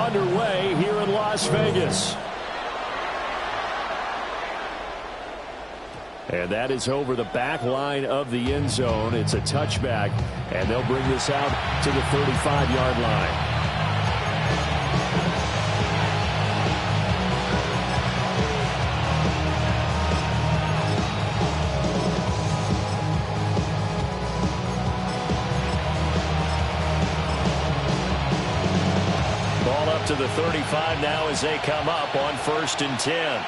underway here in Las Vegas. And that is over the back line of the end zone. It's a touchback, and they'll bring this out to the 35-yard line. Ball up to the 35 now as they come up on 1st and 10.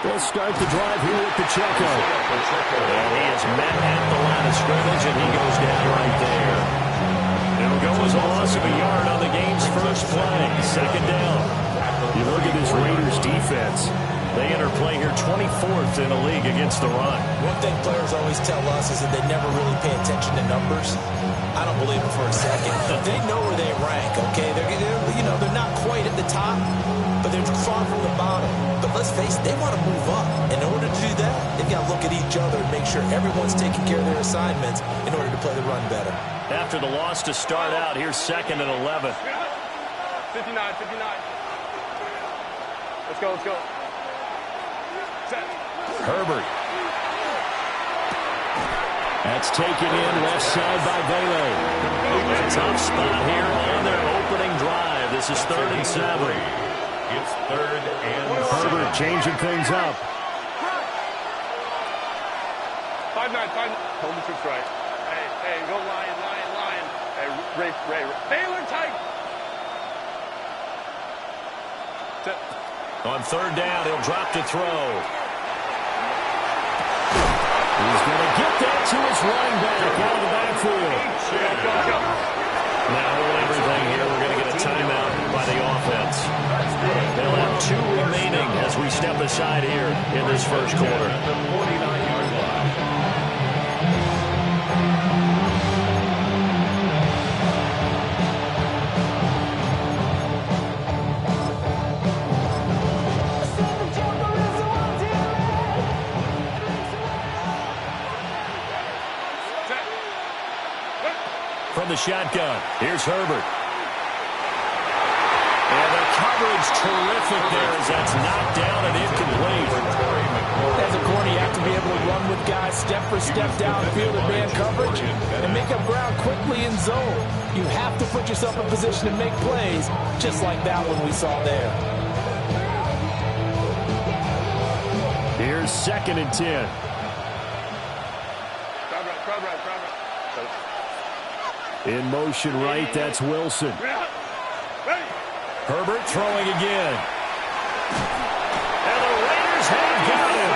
They'll start the drive here with Pacheco. And he is met at the line of scrimmage, and he goes down right there. It'll go as a loss of a yard on the game's first play. 2nd down. You look at this Raiders defense. They enter play here 24th in the league against the run. One thing players always tell us is that they never really pay attention to numbers. I don't believe it for a second. They know where they rank, okay? They're not quite at the top, but they're far from the bottom. But let's face it, they want to move up. In order to do that, they've got to look at each other and make sure everyone's taking care of their assignments in order to play the run better. After the loss to start out, here's 2nd and 11. 59. Let's go. Set. Herbert. That's taken in left side by Bailey. A tough spot here on their opening drive. This is 3rd and 7. It's 3rd and 7. Herbert changing things up. 5-9. Hold the troops right. Hey, go Lion. Hey, Ray. Baylor tight. Set. On 3rd down, he'll drop to throw. He's going to get that to his running back out of the backfield. Go. Now hold everything here. We're going to get a timeout by the offense. They'll have 2 remaining as we step aside here in this first quarter. The 49-yard line. From the shotgun, here's Herbert. And the coverage terrific there as that's knocked down and incomplete. As a corner, you have to be able to run with guys step for step downfield in man coverage and make up ground quickly in zone. You have to put yourself in position to make plays, just like that one we saw there. Here's 2nd and 10. Crowd right. In motion right, that's Wilson. Herbert throwing again. And the Raiders have got him.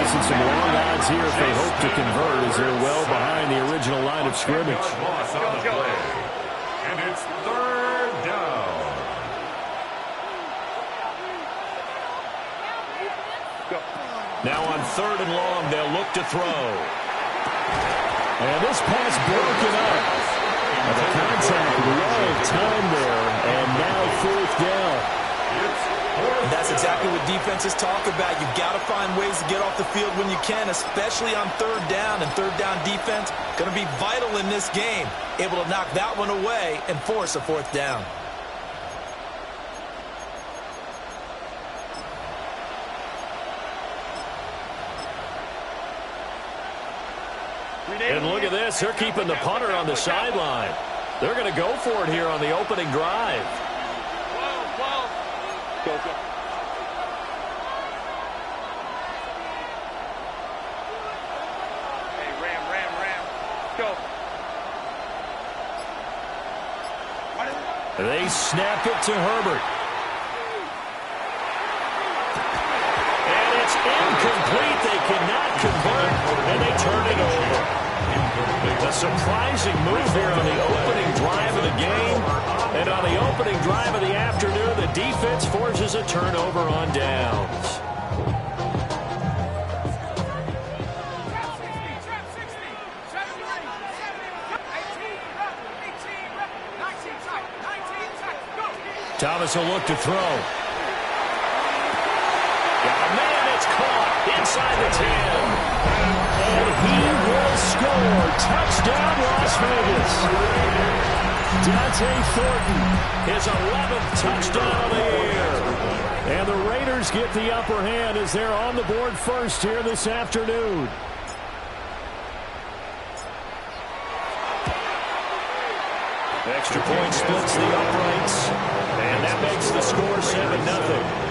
Facing some long odds here if they hope to convert as they're well behind the original line of scrimmage. Loss on the play. And it's 3rd down. Now on 3rd and long, they'll look to throw. And this pass broken up. And the contact, low time there, and now 4th down. And that's exactly what defenses talk about. You've got to find ways to get off the field when you can, especially on 3rd down. And 3rd down defense going to be vital in this game. Able to knock that one away and force a 4th down. And look at this. They're keeping the punter on the sideline. They're going to go for it here on the opening drive. Go. Hey, Ram. Go. They snap it to Herbert. And it's incomplete. They cannot convert, and they turn it over. A surprising move here on the opening drive of the game. And on the opening drive of the afternoon, the defense forces a turnover on downs. Thomas will look to throw. Man, it's caught inside the 10. And he will score. Touchdown, Las Las Vegas. Dante Thornton, his 11th touchdown of the year. And the Raiders get the upper hand as they're on the board first here this afternoon. Extra point splits the uprights, and that makes the score 7-0.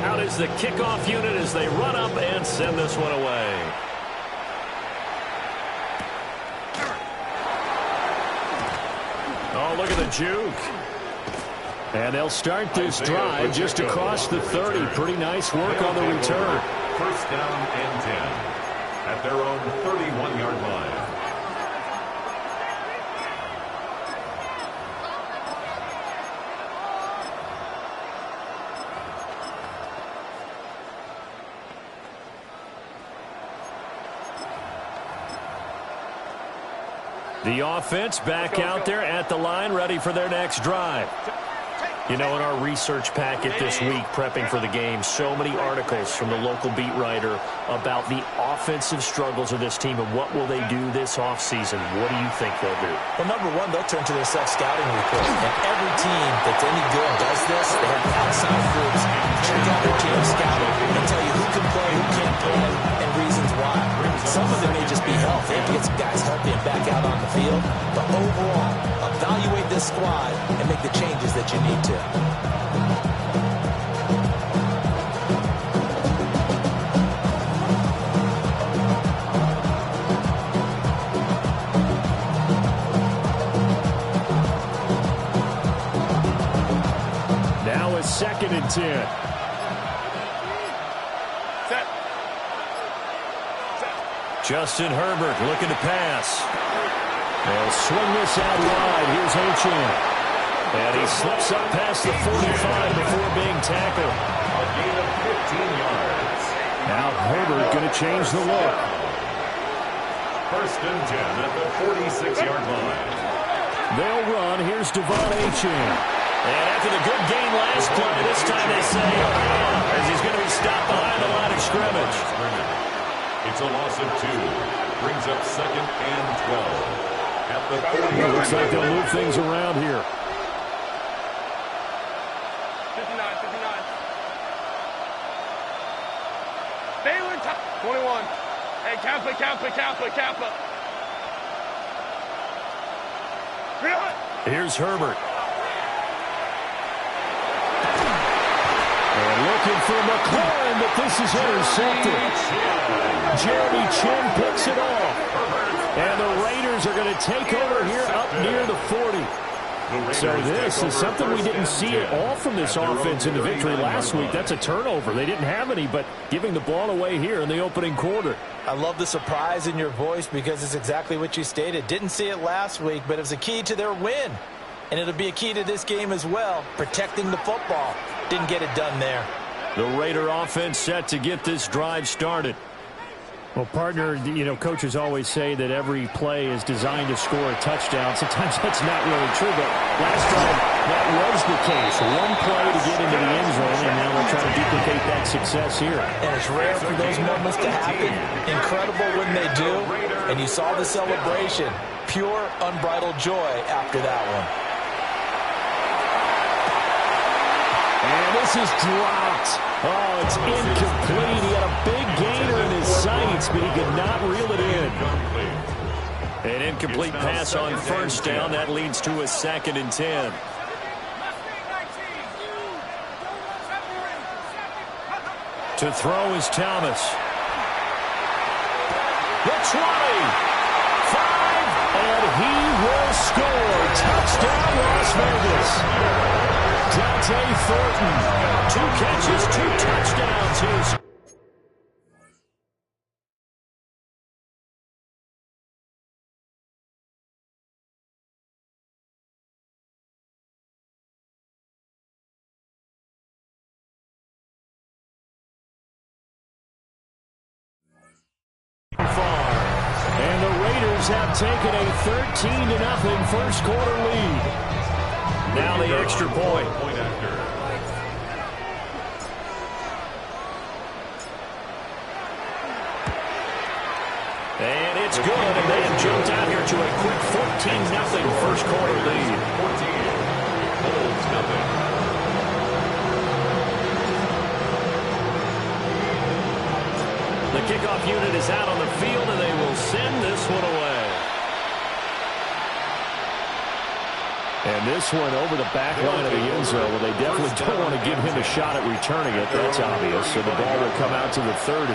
Out is the kickoff unit as they run up and send this one away. Oh, look at the juke. And they'll start this drive just across the 30. Pretty nice work on the return. First down and 10 at their own 31-yard line. The offense back out there at the line, ready for their next drive. You know, in our research packet this week, prepping for the game, so many articles from the local beat writer about the offensive struggles of this team and what will they do this offseason. What do you think they'll do? Well, number one, they'll turn to their self-scouting report. And every team that's any good does this. They have outside groups check out their team, scout it, and tell you who can play, who can't play, and reasons why. Some of it may just be health. They have to get some guys healthy and back out on the field. But overall, evaluate this squad and make the changes that you need to. Now a 2nd and 10. Justin Herbert looking to pass. They'll swing this out wide. Here's Achane. And he slips up past the 45 before being tackled. A gain of 15 yards. Now Herbert going to change the look. First and 10 at the 46-yard line. They'll run. Here's Devon Achane. And after the good game last play, this time they say, as he's going to be stopped behind the line of scrimmage. It's a loss of 2. Brings up 2nd and 12. At the 40. Looks like they'll move things around here. 59. Baylor, 21. Hey, Kappa. Here's Herbert. And looking for McLaurin, but this is intercepted. Jeremy Chin picks it off. And the Raiders are going to take over here up near the 40. So this is something we didn't see at all from this offense in the victory last week. That's a turnover. They didn't have any, but giving the ball away here in the opening quarter. I love the surprise in your voice because it's exactly what you stated. Didn't see it last week, but it was a key to their win. And it'll be a key to this game as well, protecting the football. Didn't get it done there. The Raider offense set to get this drive started. Well, partner, you know, coaches always say that every play is designed to score a touchdown. Sometimes that's not really true, but last time that was the case. One play to get into the end zone, and now they're trying to duplicate that success here. And it's rare for those moments to happen. Incredible when they do. And you saw the celebration. Pure, unbridled joy after that one. And this is dropped. Oh, it's incomplete. He had a big gainer in his sights, but he could not reel it in. An incomplete pass on first down. That leads to a 2nd and 10. To throw is Thomas. The 20. 5. And he will score. Touchdown, Las Vegas. Dante Thornton, 2 catches, 2 touchdowns. Raiders have taken a 13-0 first quarter lead. Now the extra point. And it's good, and they have jumped out here to a quick 14-0 first quarter lead. 14, Bulls nothing. The kickoff unit is out on the field, and they will send this one away. And this one over the back line of the end zone. Well, they definitely don't want to give him a shot at returning it. That's obvious. So the ball will come out to the 30.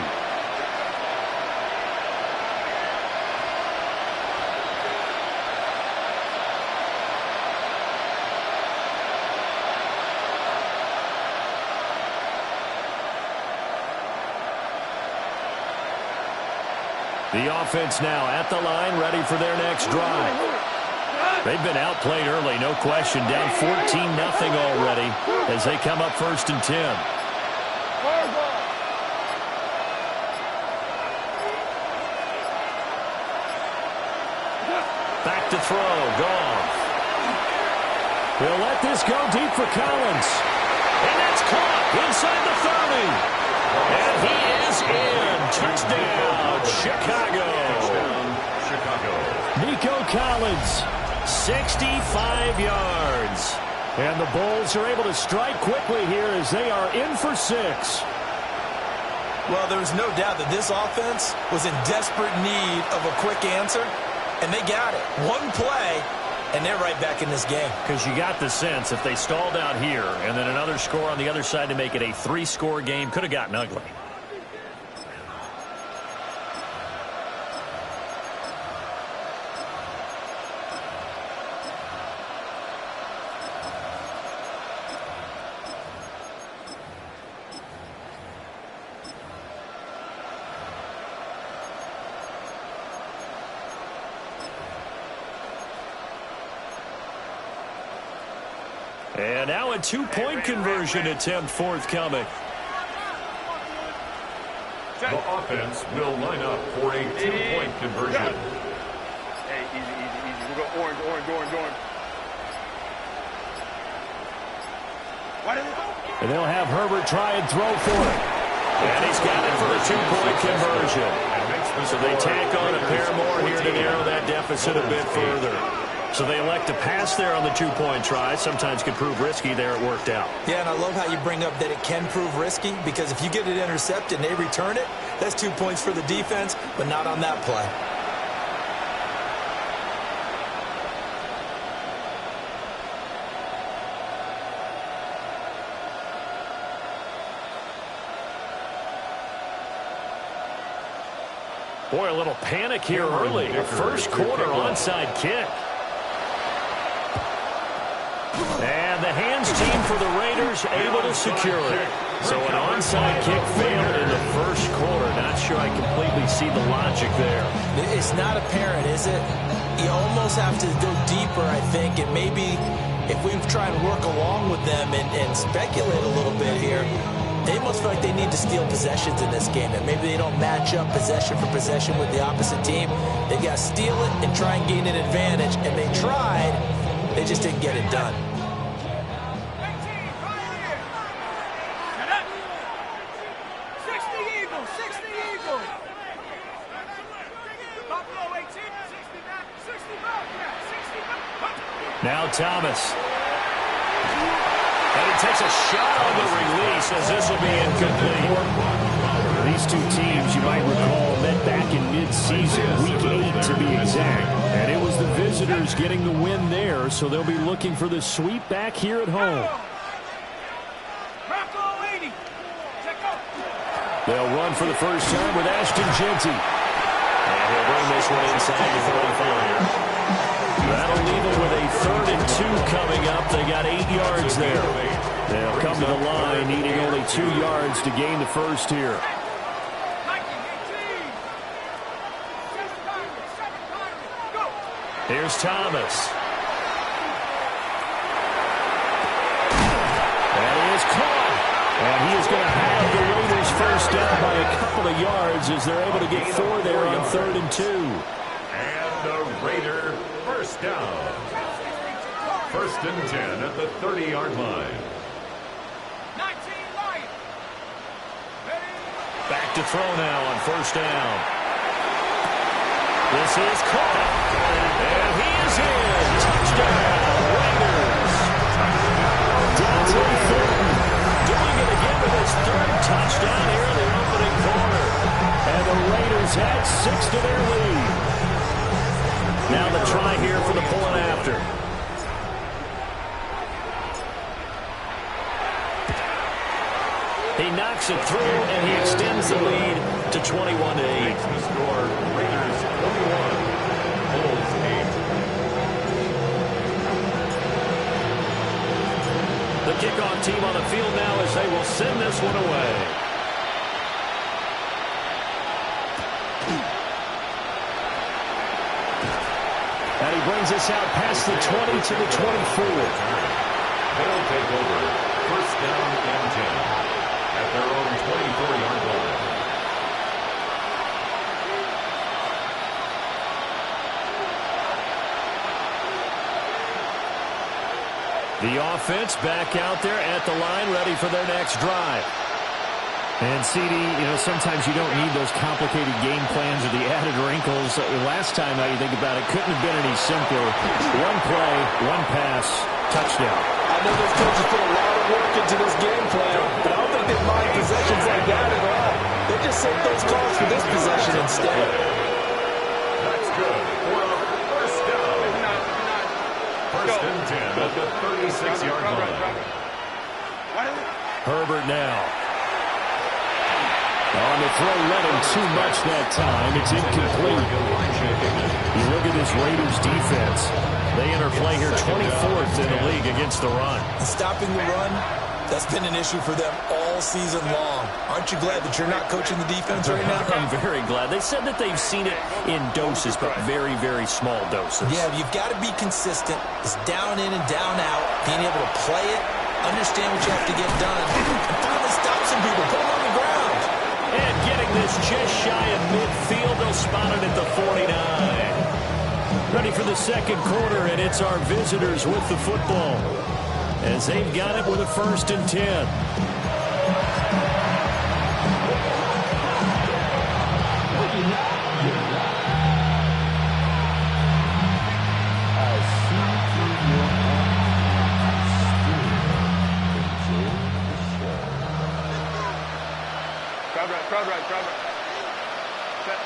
The offense now at the line, ready for their next drive. They've been outplayed early, no question. Down 14-0 already as they come up 1st and 10. Back to throw, Goff. He'll let this go deep for Collins. And that's caught inside the 30. And he is in. Touchdown, Chicago. Nico Collins, 65 yards. And the Bulls are able to strike quickly here as they are in for 6. Well, there's no doubt that this offense was in desperate need of a quick answer, and they got it. One play, and they're right back in this game. Because you got the sense if they stalled out here and then another score on the other side to make it a 3-score game, could have gotten ugly. And now a 2-point conversion attempt forthcoming. The offense will line up for a 2-point conversion. Hey, easy. We'll go orange. And they'll have Herbert try and throw for it. And he's got it for a 2-point conversion. So they tack on a pair more here to narrow that deficit a bit further. So they elect to pass there on the 2-point try. Sometimes could prove risky. There it worked out. Yeah, and I love how you bring up that it can prove risky, because if you get it intercepted and they return it, that's 2 points for the defense, but not on that play. Boy, a little panic here early. A first quarter onside kick. And the hands team for the Raiders able to secure it. So an onside kick failed in the first quarter. Not sure I completely see the logic there. It's not apparent, is it? You almost have to go deeper, I think, and maybe if we try and work along with them and speculate a little bit here, they must feel like they need to steal possessions in this game, and maybe they don't match up possession for possession with the opposite team. They got to steal it and try and gain an advantage, and they tried. They just didn't get it done. Now Thomas. And he takes a shot on the release as this will be incomplete. These two teams, you might recall, met back in mid-season, week 8 to be exact. And it was the visitors getting the win there, so they'll be looking for the sweep back here at home. They'll run for the first time with Ashton Jeanty. And he'll bring this one inside the 35. That'll leave them with a 3rd and 2 coming up. They got 8 yards there. They'll come to the line, needing only 2 yards to gain the first here. Here's Thomas. And he is caught. And he is going to have the Raiders first down by a couple of yards as they're able to get 4 there on 3rd and 2. the Raider first down. 1st and 10 at the 30-yard line. Back to throw now on 1st down. This is caught. And he is in. Touchdown, Raiders. Dante Thornton doing it again with his 3rd touchdown here in the opening quarter. And the Raiders add 6 to their lead. Now the try here for the point after. He knocks it through, and he extends the lead to 21-8. Makes the score Raiders 21, Bulls 8. The kickoff team on the field now as they will send this one away. And he brings us out past the 20 to the 24. They'll take over 1st down and 10 at their own 24-yard line. The offense back out there at the line, ready for their next drive. And, CD, you know, sometimes you don't need those complicated game plans or the added wrinkles. Last time, now you think about it, couldn't have been any simpler. One play, one pass, touchdown. I know those coaches put a lot of work into this game plan, but I don't think they mind possessions like that at all. They just save those calls for this possession instead. That's good for a 1st down. 1st and 10 at the 36-yard line. Herbert now. On the throw, let him too much that time. It's incomplete. You look at this Raiders defense. They enter play here 24th in the league against the run. Stopping the run, that's been an issue for them all season long. Aren't you glad that you're not coaching the defense right now? I'm very glad. They said that they've seen it in doses, but very, very small doses. Yeah, you've got to be consistent. It's down in and down out. Being able to play it, understand what you have to get done, and finally stop some people, put them on the ground. And getting this just shy of midfield, they'll spot it at the 49. Ready for the 2nd quarter, and it's our visitors with the football as they've got it with a 1st and 10. Crowd right. Set.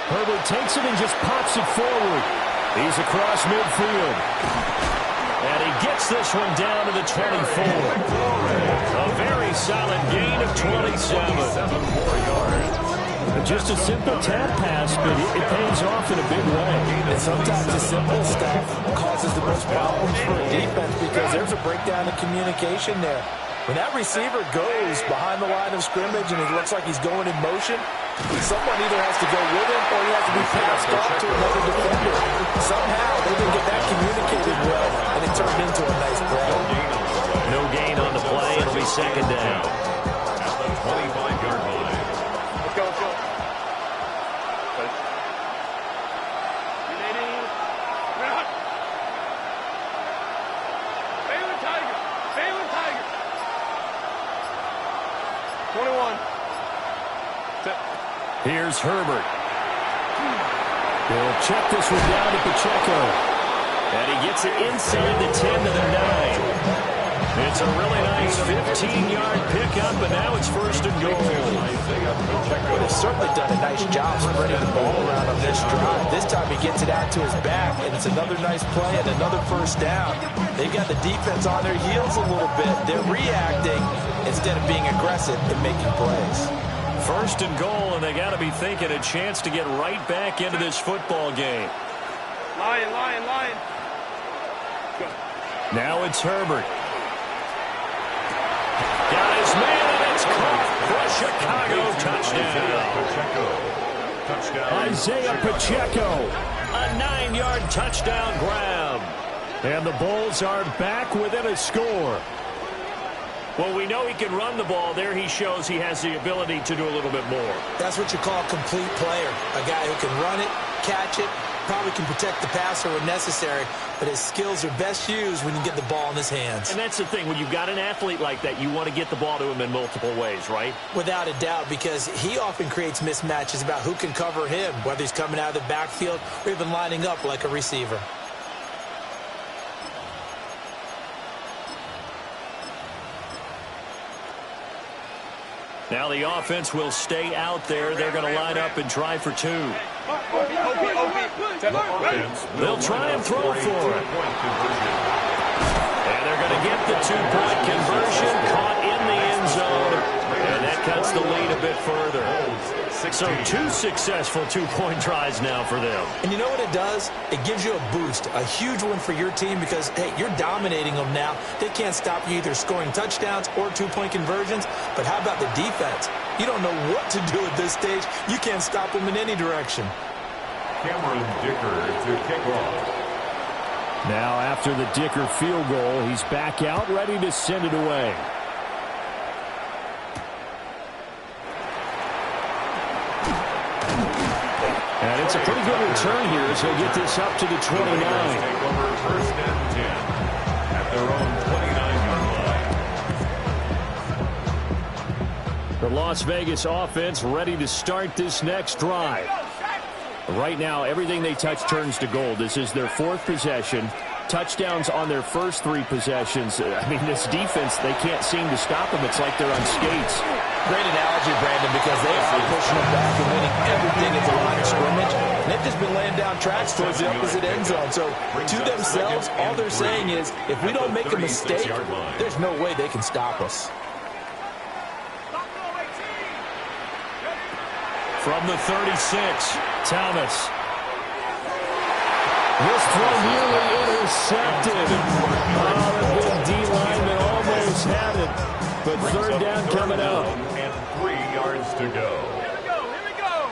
Herbert takes it and just pops it forward. He's across midfield. And he gets this one down to the 24. A very solid gain of 27. more yards. Just a simple tap pass, but it pays off in a big way. And sometimes the simple stuff causes the most problems for a defense because there's a breakdown in communication there. When that receiver goes behind the line of scrimmage and it looks like he's going in motion, someone either has to go with him or he has to be passed off to another defender. Somehow they didn't get that communicated well, and it turned into a nice play. No gain on the play. It'll be 2nd down. At the 25-yard line. Let's go. Tiger. 21. Here's Herbert. He'll check this one down to Pacheco. And he gets it inside the 10 to the 9. It's a really nice 15-yard pickup, and now it's 1st and goal. Well, they've certainly done a nice job spreading the ball around on this drive. This time he gets it out to his back, and it's another nice play and another 1st down. They've got the defense on their heels a little bit. They're reacting instead of being aggressive and making plays. 1st and goal, and they got to be thinking a chance to get right back into this football game. Lion. Go. Now it's Herbert. Got his man, and it's caught for a Chicago touchdown. Isaiah Pacheco, a 9-yard touchdown grab. And the Bulls are back within a score. Well, we know he can run the ball. There he shows he has the ability to do a little bit more. That's what you call a complete player. A guy who can run it, catch it, probably can protect the passer when necessary, but his skills are best used when you get the ball in his hands. And that's the thing. When you've got an athlete like that, you want to get the ball to him in multiple ways, right? Without a doubt, because he often creates mismatches about who can cover him, whether he's coming out of the backfield or even lining up like a receiver. Now the offense will stay out there. They're going to line up and try for two. They'll try and throw for it. And they're going to get the two-point conversion, caught in the end zone. And that cuts the lead a bit further. So two successful two-point tries now for them. And you know what it does? It gives you a boost, a huge one for your team because, hey, you're dominating them now. They can't stop you either scoring touchdowns or two-point conversions. But how about the defense? You don't know what to do at this stage. You can't stop them in any direction. Cameron Dicker to kick off. Now after the Dicker field goal, he's back out, ready to send it away. And it's a pretty good return here as he'll get this up to the 29. Take over first and 10 at their own 29-yard line. The Las Vegas offense ready to start this next drive. Right now, everything they touch turns to gold. This is their fourth possession. Touchdowns on their first three possessions. I mean, this defense, they can't seem to stop them. It's like they're on skates. Great analogy, Brandon, because they are pushing them back and winning everything at the line of scrimmage. And they've just been laying down tracks towards the opposite end zone. So to themselves, all they're saying is, if we don't make a mistake, there's no way they can stop us. From the 36, Thomas. This throw nearly intercepted. The big D lineman almost had it. But third down coming up. And 3 yards to go. Here we go.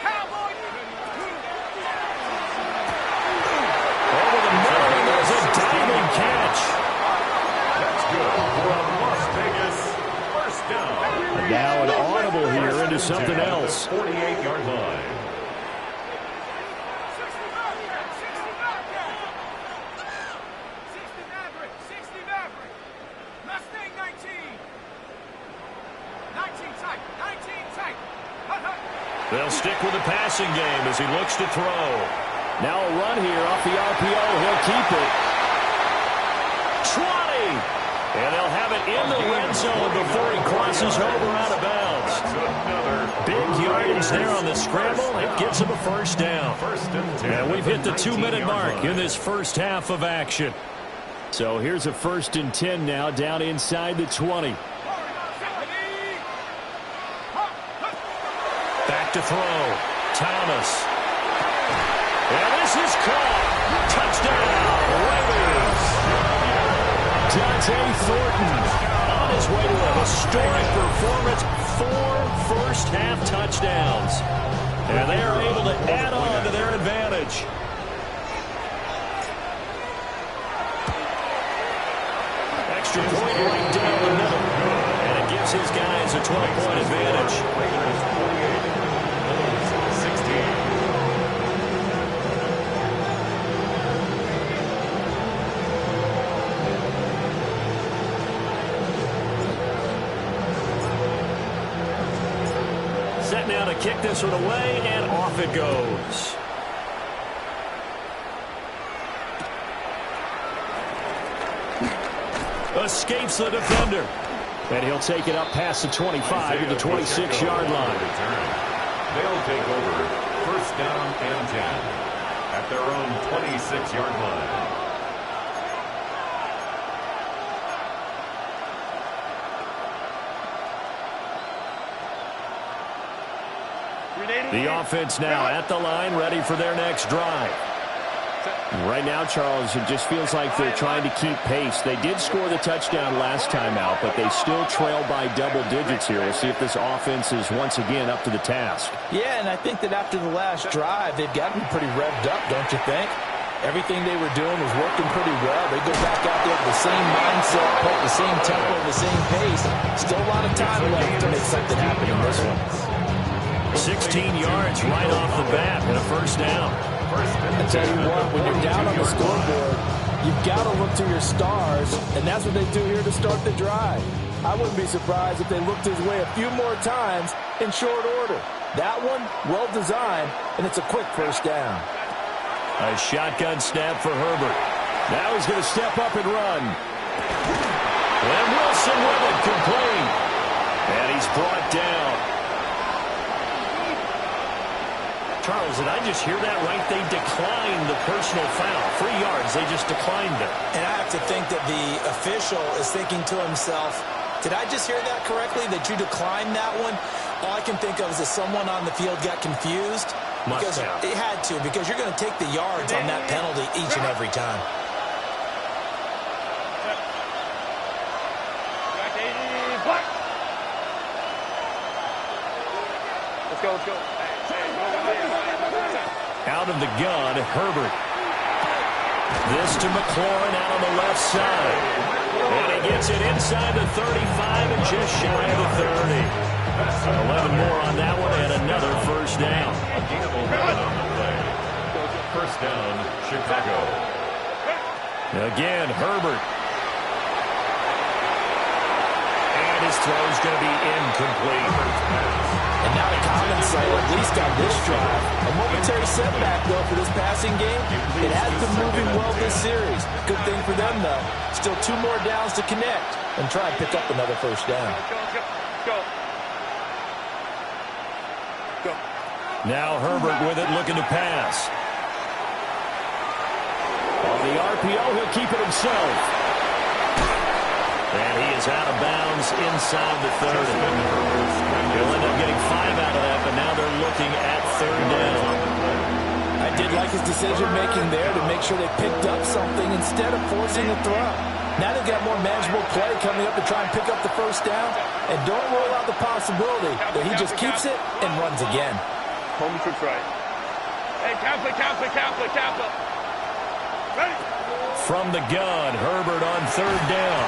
Cowboy. Over the middle, and there's a diving catch. That's good for a Las Vegas first down. Now an audible here into something else. 48-yard line. They'll stick with the passing game as he looks to throw. Now a run here off the RPO. He'll keep it. 20! And they'll have it in the red zone before he crosses over out of bounds. Big yardage there on the scramble. It gives him a first down. And we've hit the 2-minute mark in this first half of action. So here's a 1st and 10 now down inside the 20. Back to throw. Thomas. And this is caught. Touchdown, Raiders. Dante Thornton on his way to a historic performance. 4 first-half touchdowns. And they are able to add on to their advantage. Extra point right down the middle. And it gives his guys a 12-point advantage. Set now to kick this one away, and off it goes. Escapes the defender. And he'll take it up past the 25 to the 26-yard line. They'll take over first down and 10 at their own 26-yard line. The offense now at the line, ready for their next drive. Right now, Charles, it just feels like they're trying to keep pace. They did score the touchdown last time out, but they still trail by double digits here. We'll see if this offense is once again up to the task. Yeah, and I think that after the last drive, they've got to be pretty revved up, don't you think? Everything they were doing was working pretty well. They go back out there with the same mindset, put the same tempo, the same pace. Still a lot of time left to make something happen in this one. 16 yards right off the bat and a first down. I tell you what, when you're down on the scoreboard, you've got to look to your stars, and that's what they do here to start the drive. I wouldn't be surprised if they looked his way a few more times in short order. That one, well designed, and it's a quick first down. A shotgun snap for Herbert. Now he's going to step up and run. And Wilson with it, complete. And he's brought down. Charles, did I just hear that right? They declined the personal foul. 3 yards, they just declined it. And I have to think that the official is thinking to himself, did I just hear that correctly, that you declined that one? All I can think of is that someone on the field got confused. Because it had to, because you're going to take the yards on that penalty each and every time. Let's go, let's go. Out of the gun, Herbert. This to McLaurin out on the left side. And he gets it inside the 35 and just shy of the 30. 11 more on that one and another first down. First down, Chicago. Again, Herbert. And his throw's going to be incomplete. And now the comments say, at least on this drive, a momentary setback, though, for this passing game. It has been moving well this series. Good thing for them, though. Still 2 more downs to connect and try and pick up another first down. Let's go. Now Herbert with it, looking to pass. On the RPO, he'll keep it himself. And he is out of bounds inside the 30. He'll end up getting 5 out of that, but now they're looking at third down. I did like his decision-making there to make sure they picked up something instead of forcing a throw. Now they've got more manageable play coming up to try and pick up the first down. And don't rule out the possibility that he just keeps it and runs again. Home tricks right. Hey, Kappa. Ready? From the gun, Herbert on third down.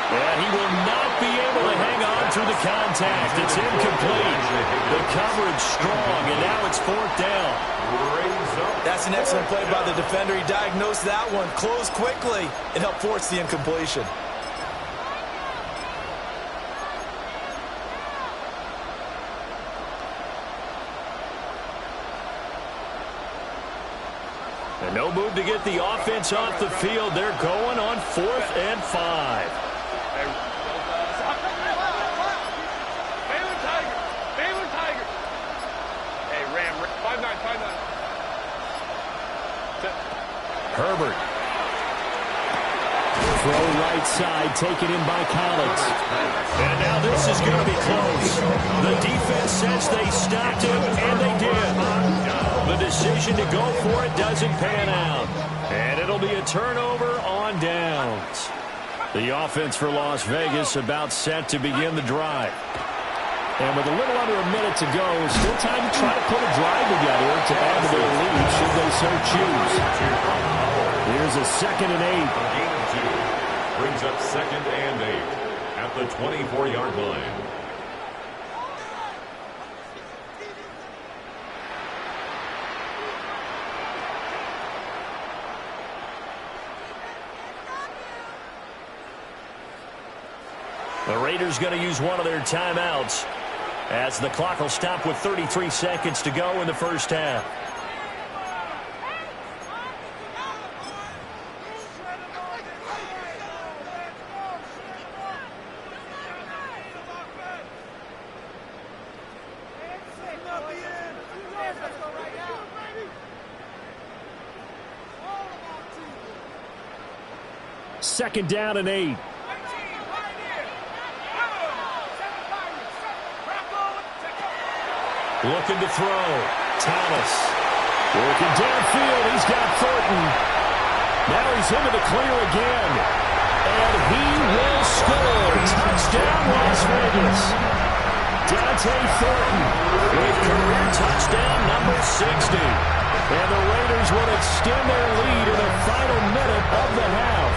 And he will not be able to hang on through the contact. It's incomplete. The coverage strong, and now it's fourth down. That's an excellent play by the defender. He diagnosed that one, closed quickly, and helped force the incompletion. And no move to get the offense off the field. They're going on 4th and 5. Baylor Tiger. Hey, Ram, 5-9. Herbert. Throw right side, taken in by Collins. And now this is going to be close. The defense says they stopped him, and they did. The decision to go for it doesn't pan out. And it'll be a turnover on downs. The offense for Las Vegas about set to begin the drive. And with a little under a minute to go, still time to try to put a drive together to add to their lead should they so choose. Here's a 2nd and 8. Brings up 2nd and 8 at the 24-yard line. The Raiders going to use one of their timeouts as the clock will stop with 33 seconds to go in the first half. Second down and 8. Looking to throw. Thomas. Working downfield. He's got Thornton. Now he's into the clear again. And he will score. Touchdown, Las Vegas. Dante Thornton with career touchdown number 60. And the Raiders will extend their lead in the final minute of the half.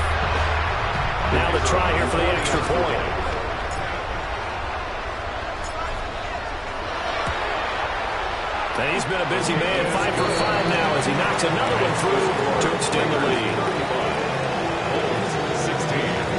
Now the try here for the extra point. And he's been a busy man, 5 for 5 now as he knocks another one through to extend the lead. 16.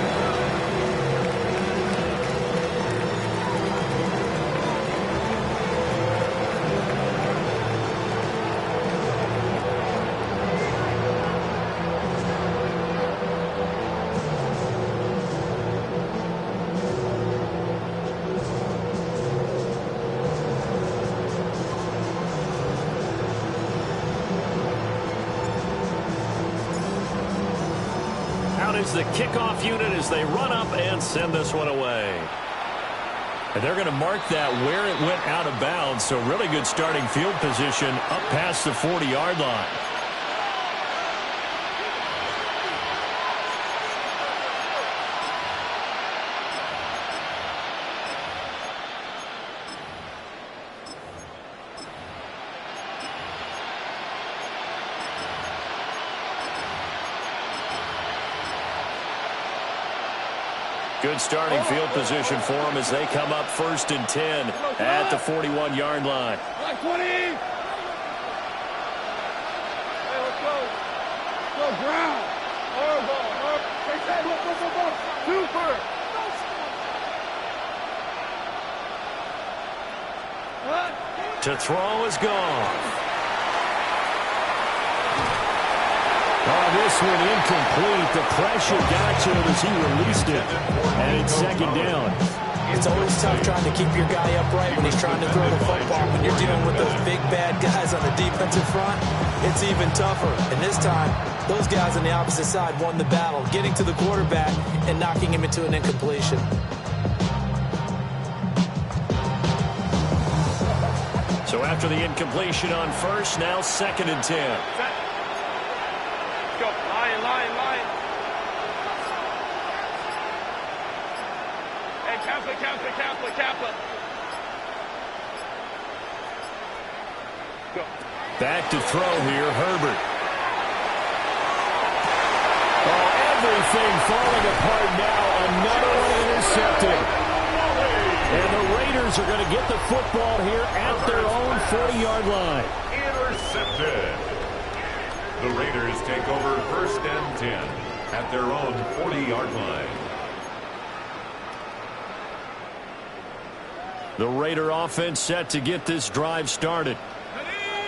Is the kickoff unit as they run up and send this one away. And they're going to mark that where it went out of bounds, so really good starting field position up past the 40-yard line. Good starting field position for them as they come up 1st and 10 at the 41-yard line. 20. Hey, let's go. Go ground. Horrible. Super. To throw is gone. Oh, this one incomplete. The pressure got to him as he released it. And it's 2nd down. It's always tough trying to keep your guy upright when he's trying to throw the football. When you're dealing with those big, bad guys on the defensive front, it's even tougher. And this time, those guys on the opposite side won the battle, getting to the quarterback and knocking him into an incompletion. So after the incompletion on 1st, now 2nd and 10. Go. Line. Hey, Kappa. Go. Back to throw here, Herbert. Oh, everything falling apart now. Another one intercepted. And the Raiders are going to get the football here at their own 40-yard line. Intercepted. The Raiders take over 1st and 10 at their own 40-yard line. The Raider offense set to get this drive started.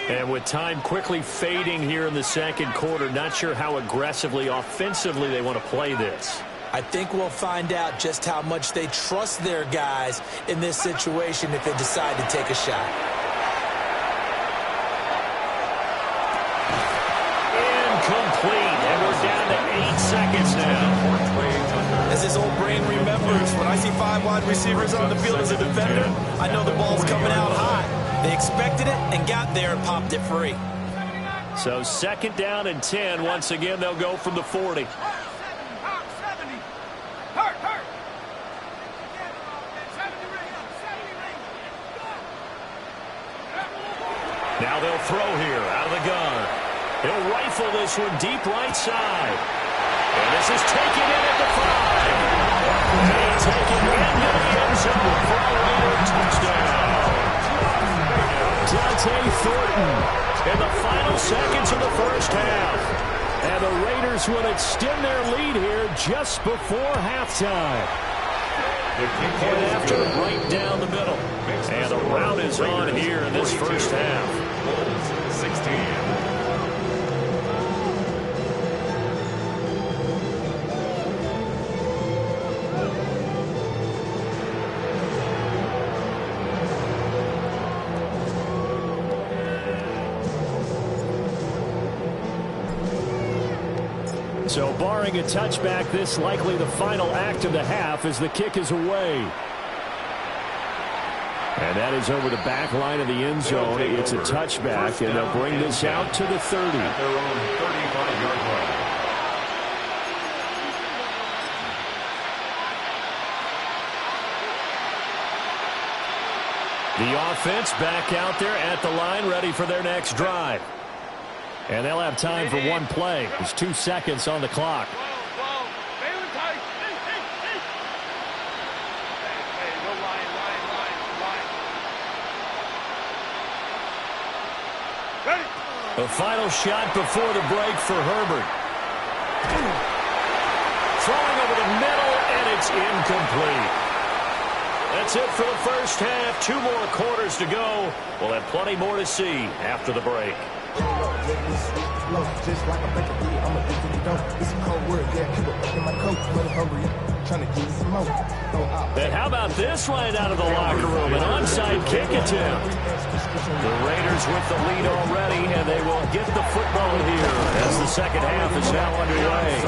And with time quickly fading here in the 2nd quarter, not sure how aggressively, offensively they want to play this. I think we'll find out just how much they trust their guys in this situation if they decide to take a shot. Incomplete, and we're down to 8 seconds now. As his old brain remembers, when I see 5 wide receivers on the field as a defender, I know the ball's coming out high. They expected it and got there and popped it free. So 2nd down and 10. Once again, they'll go from the 40. Now they'll throw here out of the gun. He'll rifle this one deep right side. And this is taken in at the 5. They take it into the end zone for a Raider touchdown. Dante Thornton in the final seconds of the 1st half. And the Raiders will extend their lead here just before halftime. Point after right down the middle. And the route is on here in this 1st half. 16. So barring a touchback, this likely the final act of the half as the kick is away. And that is over the back line of the end zone. It's a touchback, and they'll bring this out to the 30. At their own 35-yard line. The offense back out there at the line, ready for their next drive. And they'll have time for one play. There's 2 seconds on the clock. The final shot before the break for Herbert. Throwing over the middle, and it's incomplete. That's it for the first half. 2 more quarters to go. We'll have plenty more to see after the break. And how about this right out of the locker room? An onside kick attempt. The Raiders with the lead already, and they will get the football here as the second half is now underway.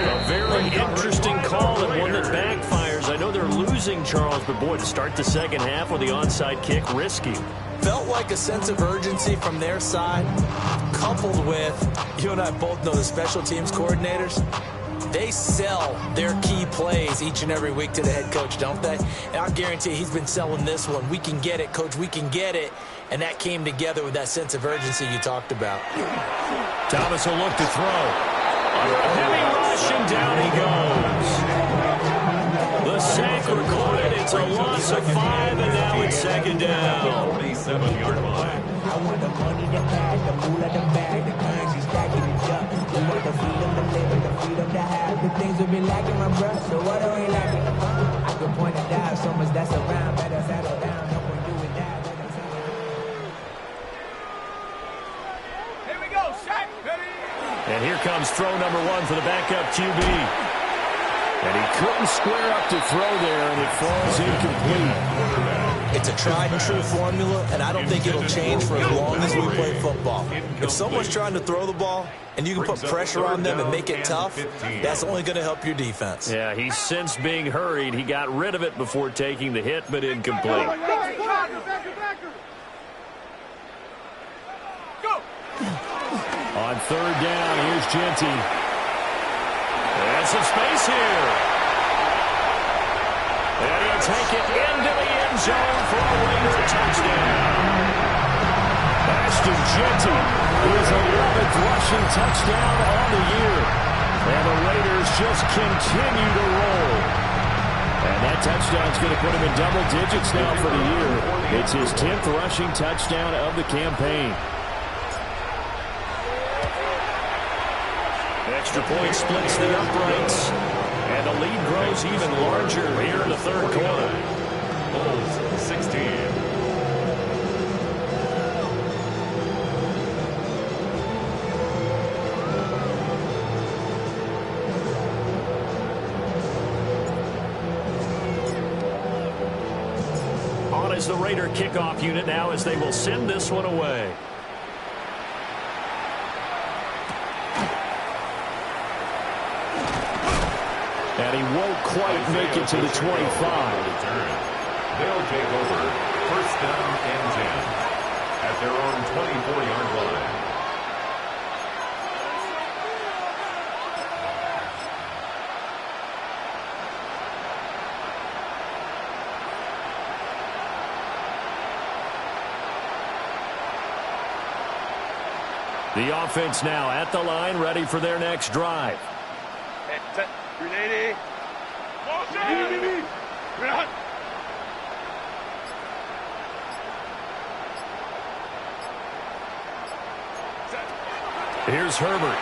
A very interesting call and one that backfires. I know they're losing, Charles, but boy, to start the second half with the onside kick, risky. Felt like a sense of urgency from their side, coupled with, you and I both know the special teams coordinators, they sell their key plays each and every week to the head coach, don't they? And I guarantee he's been selling this one. We can get it, coach, we can get it. And that came together with that sense of urgency you talked about. Thomas will look to throw. Heavy rush, and down he goes. The sack recorded. It's a loss of 5, and now it's second down. 47-yard line. I want the money, the bag, the moolah, the bag, the currency stacking it up. We want the freedom to live and the freedom to have. The things we be lacking, my bruh, so what are we lacking? I could point and dive, so much that's around. Better settle down, no point doing that. Here we go, shot, ready. And here comes throw number 1 for the backup QB. And he couldn't square up to throw there, and it falls incomplete. It's a tried and true formula, and I don't think it'll change for as long as we play football. If someone's trying to throw the ball and you can put pressure on them and make it tough, that's only going to help your defense. Yeah, he's since being hurried. He got rid of it before taking the hit, but incomplete. On third down, here's Genty. There's some space here. And he'll take it into the end zone for a Raider touchdown. Ashton Genty, his 11th rushing touchdown on the year. And the Raiders just continue to roll. And that touchdown's going to put him in double digits now for the year. It's his 10th rushing touchdown of the campaign. Extra point splits the uprights, and the lead grows even larger here in the third quarter. Bulls 16. On is the Raider kickoff unit now as they will send this one away. And he won't quite make it to the 25. They'll take over first down and 10 at their own 24-yard line. The offense now at the line, ready for their next drive. 380. Motion! Run! Here's Herbert.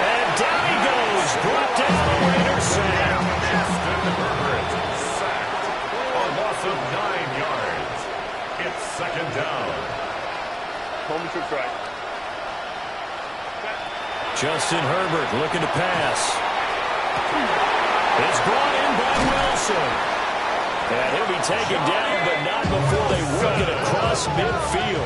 And down he goes. Brought down the Raiders sack. Justin Herbert sacked. A loss of 9 yards. It's second down. Home to strike. Justin Herbert looking to pass. It's brought in by Wilson. And he'll be taken down, but not before they work it across midfield.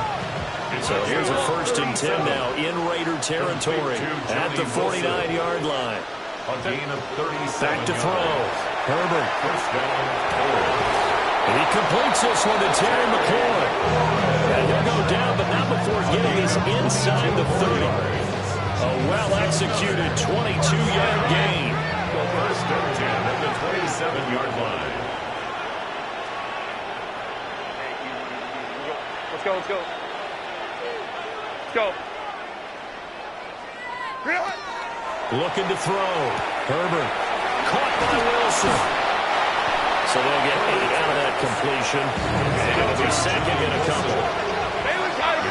So here's a 1st and 10 now in Raider territory at the 49-yard line. A gain of 37 Back to throw. Herbert. First down, 4. And he completes this one to Terry McLaurin. And he'll go down, but not before getting us inside the 30. A well-executed 22-yard gain. First and 10 at the 27-yard line. Let's go, let's go. go. Looking to throw. Herbert. Caught by Wilson. So they'll get 8 out of that completion. And it'll be second and a couple. Baylor Tiger.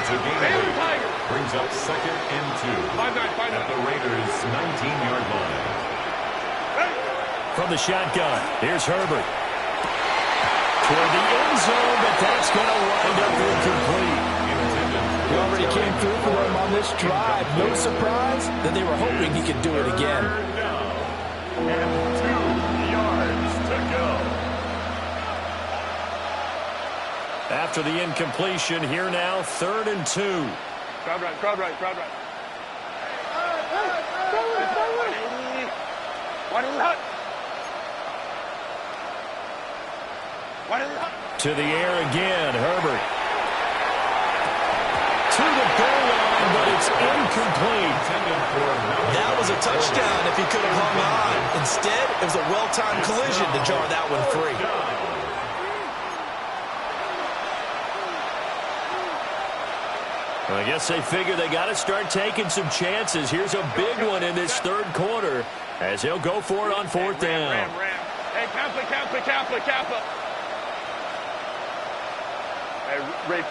Brings up 2nd and 2. 5-9. At the Raiders' 19-yard line. From the shotgun, here's Herbert. Toward the end zone, but that's going to wind up incomplete. He already came through for them on this drive. No surprise that they were hoping he could do it again. Third down. And 2 yards to go. After the incompletion, here now, 3rd and 2. Crowd right. To the air again, Herbert. To the goal line, but it's incomplete. That was a touchdown if he could have hung on. Instead, it was a well-timed collision to jar that one free. Well, I guess they figure they got to start taking some chances. Here's a big one in this 3rd quarter as he'll go for it on 4th down. Ram. Hey, Kappa. Hey, Ray.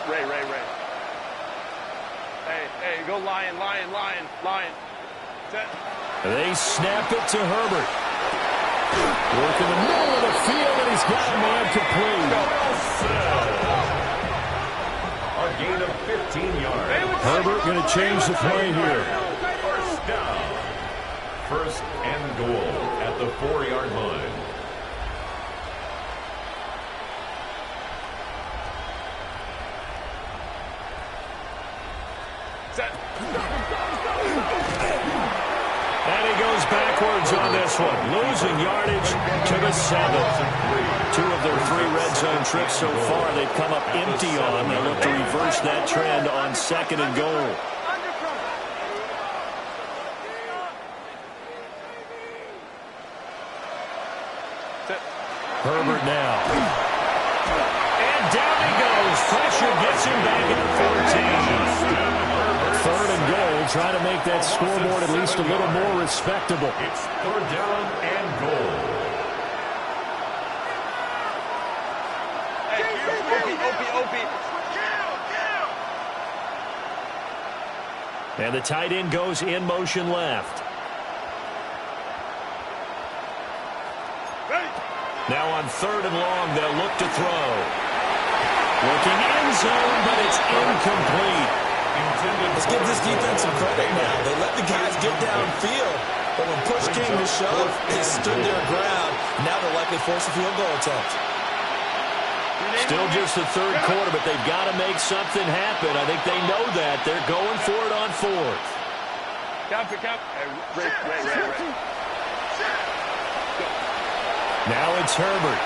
Hey, go lion. Set. They snap it to Herbert. Work in the middle of the field, and he's got a man complete. A gain of 15 yards. Herbert going to change the play here. First down. 1st and goal at the 4-yard line. Set. And he goes backwards on this one. Losing yardage to the 7th. 2 of their 3 red zone trips so far they've come up empty on. They'll look to reverse that trend on 2nd and goal. Herbert now. And down he goes. Pressure gets him back at the 14. 3rd and goal, trying to make that scoreboard at least a little more respectable. It's 3rd down and goal. Opie. And the tight end goes in motion left. Now on 3rd and long, they'll look to throw. Looking end zone, but it's incomplete. Let's give this defense some credit now. They let the guys get downfield, but when push came to shove, they stood their ground. Now they're likely force a field goal attempt. Still just the 3rd quarter, but they've got to make something happen. I think they know that. They're going for it on 4th. Ray. Now it's Herbert.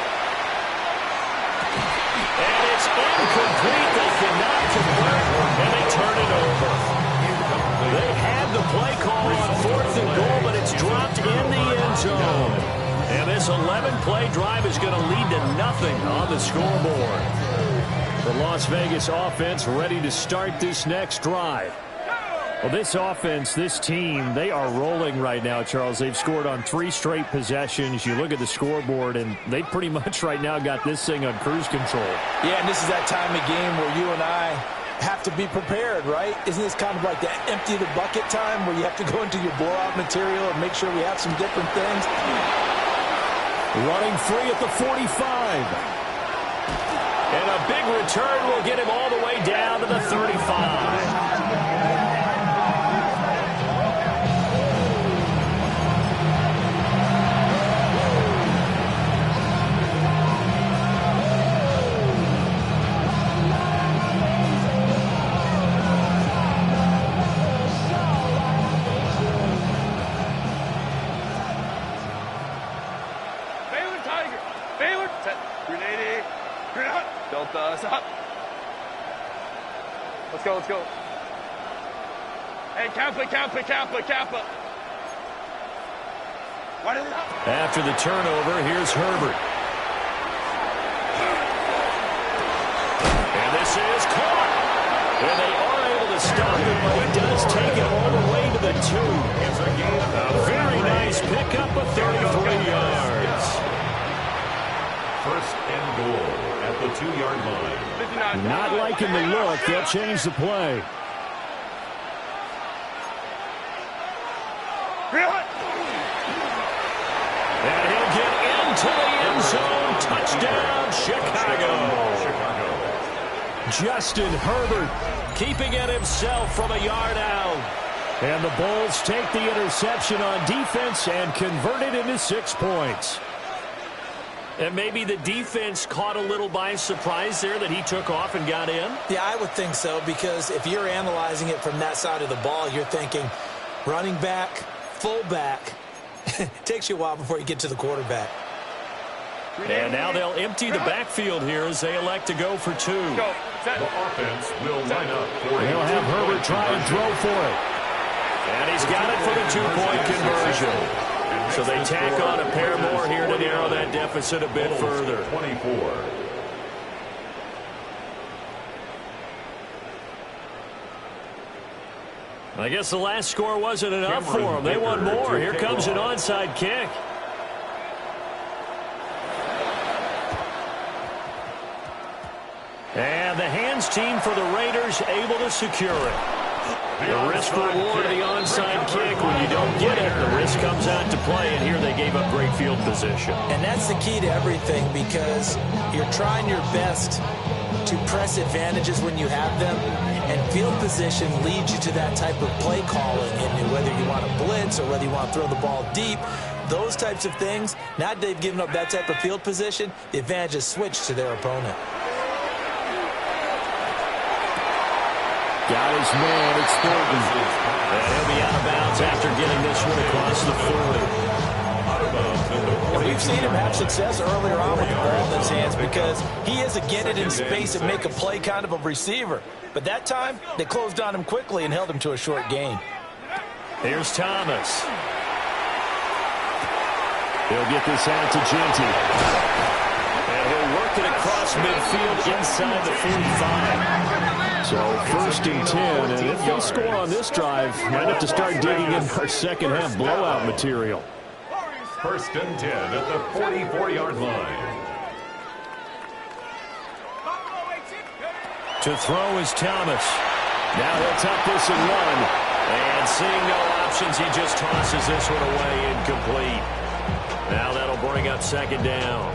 And it's incomplete. They cannot convert, and they turn it over. They had the play call on 4th and goal, but it's dropped in the end zone. And this 11-play drive is going to lead to nothing on the scoreboard. The Las Vegas offense ready to start this next drive. Well, this offense, this team, they are rolling right now, Charles. They've scored on 3 straight possessions. You look at the scoreboard, and they pretty much right now got this thing on cruise control. Yeah, and this is that time of game where you and I have to be prepared, right? Isn't this kind of like that empty the bucket time where you have to go into your blowout material and make sure we have some different things? Running free at the 45. And a big return will get him all the way down to the 35. Stop. Let's go. Hey, Kappa. After the turnover, here's Herbert. And this is caught. And they are able to stop it, but he does take it all the way to the 2. A very nice pickup of 33 yards. First and goal at the 2-yard line. Not liking the look. They'll change the play. And he'll get into the end zone. Touchdown, Chicago. Justin Herbert keeping it himself from a yard out. And the Bulls take the interception on defense and convert it into 6 points. And maybe the defense caught a little by surprise there that he took off and got in? Yeah, I would think so, because if you're analyzing it from that side of the ball, you're thinking running back, fullback. It takes you a while before you get to the quarterback. And now they'll empty the backfield here as they elect to go for 2. The offense will line up for They'll have Herbert try and throw for it. And he's got it for the 2-point conversion. So they tack on a pair more here to narrow that deficit a bit further. 24. I guess the last score wasn't enough for them. They want more. Here comes an onside kick. And the hands team for the Raiders able to secure it. The risk reward of the onside kick. When you don't get it, the risk comes out to play, and here they gave up great field position. And that's the key to everything, because you're trying your best to press advantages when you have them, and field position leads you to that type of play calling, and whether you want to blitz or whether you want to throw the ball deep, those types of things. Now that they've given up that type of field position, the advantage is switched to their opponent. Got his man, it's Thornton. And he'll be out of bounds after getting this one across the 40. And we've seen him have success earlier on with the ball in his hands, because he is a get it in space and make a play kind of a receiver. But that time, they closed on him quickly and held him to a short gain. Here's Thomas. He'll get this out to Genty. And he'll work it across midfield inside the 45. So 1st and 10, and if they score on this drive, might have to start digging in our second half blowout material. 1st and 10 at the 44-yard line. To throw is Thomas. Now he'll tuck this and run. And seeing no options, he just tosses this one away incomplete. Now that'll bring up 2nd down.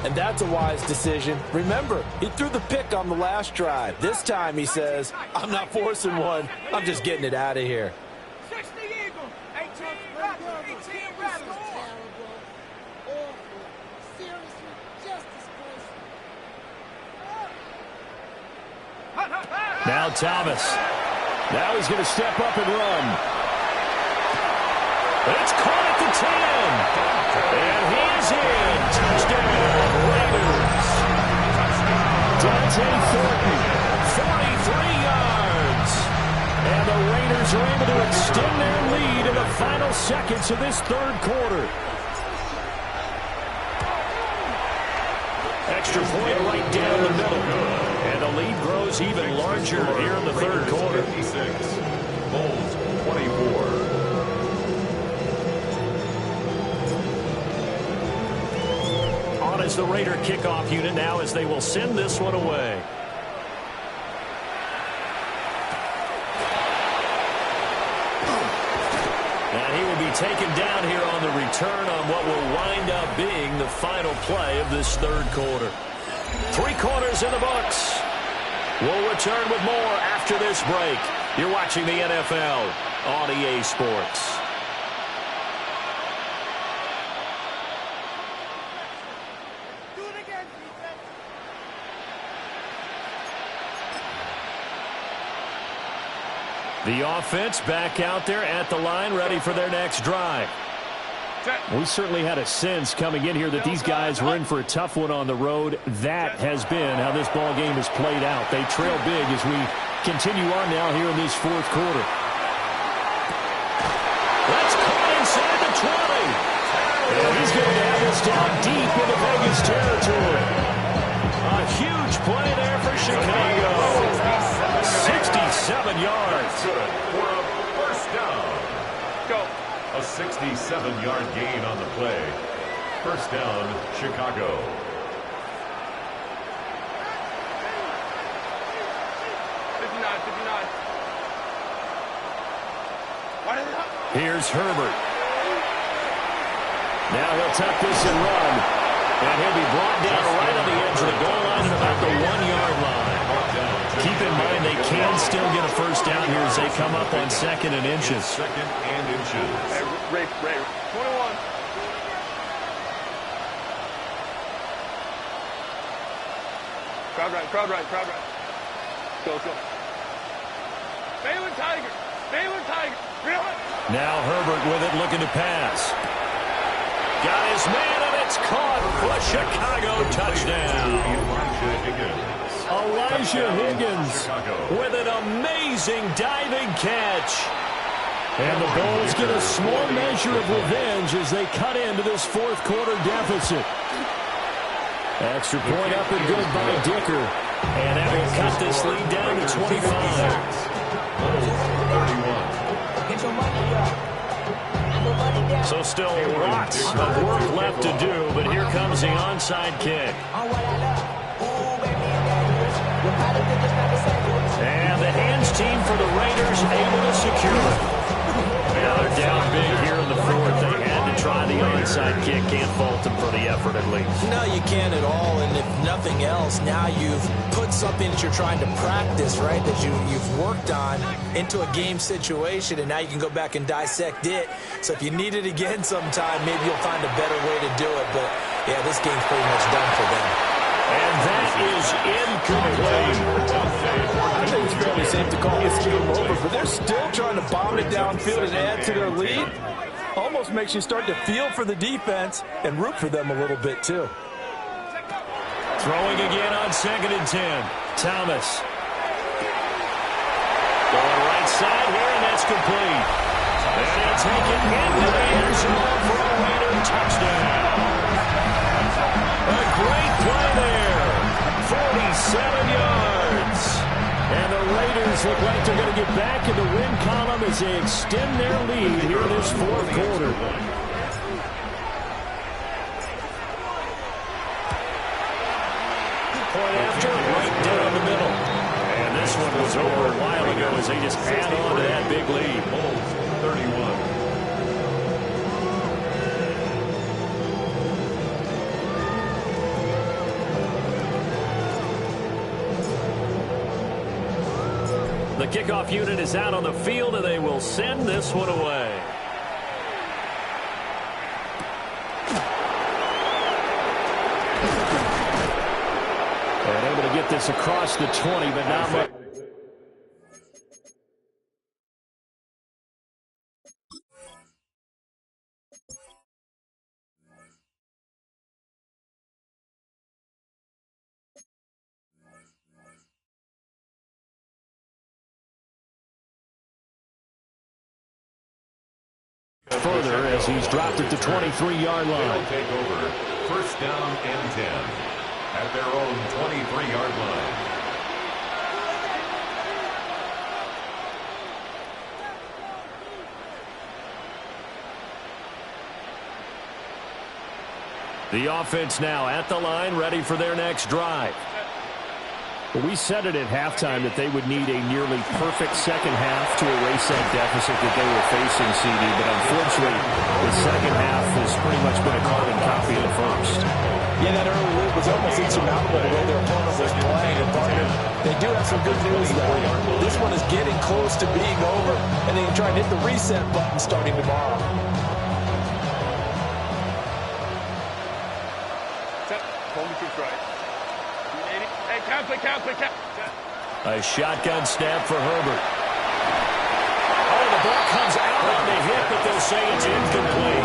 And that's a wise decision. Remember, he threw the pick on the last drive. This time he says, I'm not forcing one. I'm just getting it out of here. 60 Eagle, 18 Rebel, 18 Rebel. Seriously, just disgraceful. Now Thomas. Now he's going to step up and run. It's caught at the 10. And he is in. Touchdown, Raiders. Dante Thornton, 43 yards. And the Raiders are able to extend their lead in the final seconds of this 3rd quarter. Extra point right down the middle. And the lead grows even larger here in the 3rd quarter. 56. Bulls 24. As the Raider kickoff unit now, as they will send this one away. And he will be taken down here on the return on what will wind up being the final play of this 3rd quarter. 3 quarters in the books. We'll return with more after this break. You're watching the NFL on EA Sports. The offense back out there at the line, ready for their next drive. We certainly had a sense coming in here that these guys were in for a tough one on the road. That has been how this ball game has played out. They trail big as we continue on now here in this 4th quarter. That's caught inside the 20. And he's going to have this down deep into Vegas territory. A huge play there for Chicago. 66 67 yards. That's good for a first down. Go. A 67-yard gain on the play. First down, Chicago. Here's Herbert. Now he'll tuck this and run. And he'll be brought down right on the edge of the goal line at about the 1-yard line. Keep in mind they can still get a first down here as they come up on second and inches. Second and inches. Hey, Ray, 21. Crowd right. Go. Baylor Tiger. Really? Now Herbert with it, looking to pass. Got his man, and it's caught for a Chicago touchdown. Elijah Higgins with an amazing diving catch. And the Bulls get a small measure of revenge as they cut into this fourth quarter deficit. Extra point up and good by Dicker. And that will cut this lead down to 25. So still lots of work left to do, but here comes the onside kick. And the hands team for the Raiders able to secure it. Now they're down big here in the fourth. They had to try the onside kick. Can't fault them for the effort at least. No, you can't at all. And if nothing else, now you've put something that you're trying to practice, right, that you've worked on into a game situation, and now you can go back and dissect it. So if you need it again sometime, maybe you'll find a better way to do it. But, yeah, this game's pretty much done for them. And that is incomplete. I think it's fairly safe to call this game over, but they're still trying to bomb it downfield and add to their lead. Almost makes you start to feel for the defense and root for them a little bit, too. Throwing again on 2nd and 10. Thomas. Going right side here, and that's complete. And he'll take it into the end zone for a Raider touchdown. A great play there. 47 yards. And the Raiders look like they're going to get back in the win column as they extend their lead here in this fourth quarter. Point after, right down the middle. And this one was over a while ago as they just add on to that big lead. Bulls 31. The kickoff unit is out on the field, and they will send this one away. And able to get this across the 20, but not much. Further as he's dropped at the 23-yard line. They'll take over first down and 10 at their own 23-yard line. The offense now at the line, ready for their next drive. We said it at halftime that they would need a nearly perfect second half to erase that deficit that they were facing, CD, but unfortunately, the second half has pretty much been a carbon copy of the first. Yeah, that early lead was almost insurmountable the way their opponent was playing. And partner, they do have some good news, though. This one is getting close to being over, and they can try and hit the reset button starting tomorrow. Home troops right. Hey, count. A shotgun snap for Herbert. Oh, the ball comes out on the hit, but they'll say it's incomplete.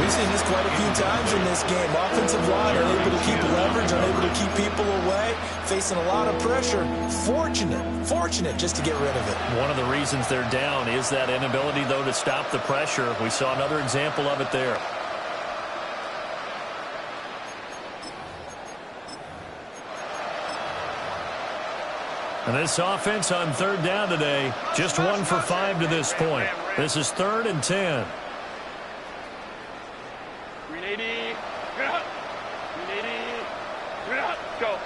We've seen this quite a few times in this game. Offensive line unable to keep leverage, unable to keep people away, facing a lot of pressure. Fortunate just to get rid of it. One of the reasons they're down is that inability, though, to stop the pressure. We saw another example of it there. And this offense on third down today, just 1 for 5 to this point. This is 3rd and 10. 380. Get up. 380. Get up. Go.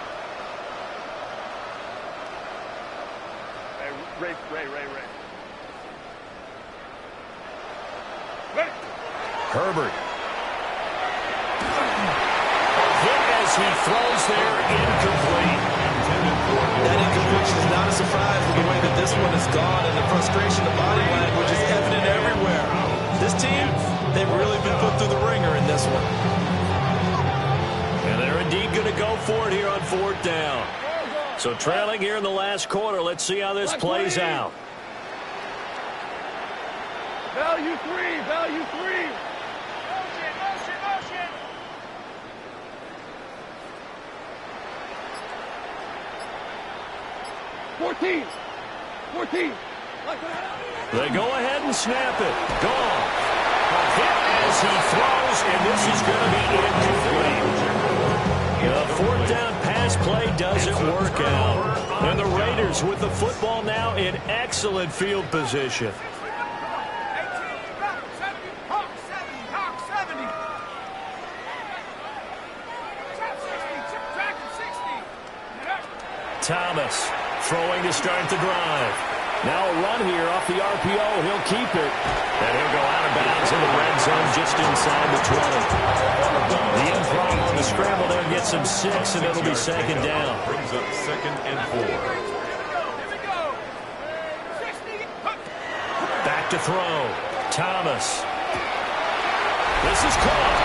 Hey, Ray. Ready. Herbert. Hit as he throws there, incomplete. That incompletion is not a surprise with the way that this one has gone, and the frustration of body language is evident everywhere. This team, they've really been put through the ringer in this one. And they're indeed going to go for it here on 4th down. So trailing here in the last quarter. Let's see how this plays out. Value 3. Motion. 14. They go ahead and snap it. Gone. Hit as he throws, and this is going to be incomplete. The 4th down pass play doesn't work out. And the Raiders with the football now in excellent field position. 18, back, 70, Hawk 70. Tap 60, chip track 60. Thomas throwing to start the drive. Now a run here off the RPO. He'll keep it. And he'll go out of bounds in the red zone just inside the 20. The improv on the scramble there gets him 6, and it'll be 2nd down. Brings up 2nd and 4. Here we go. 60. Back to throw. Thomas. This is caught.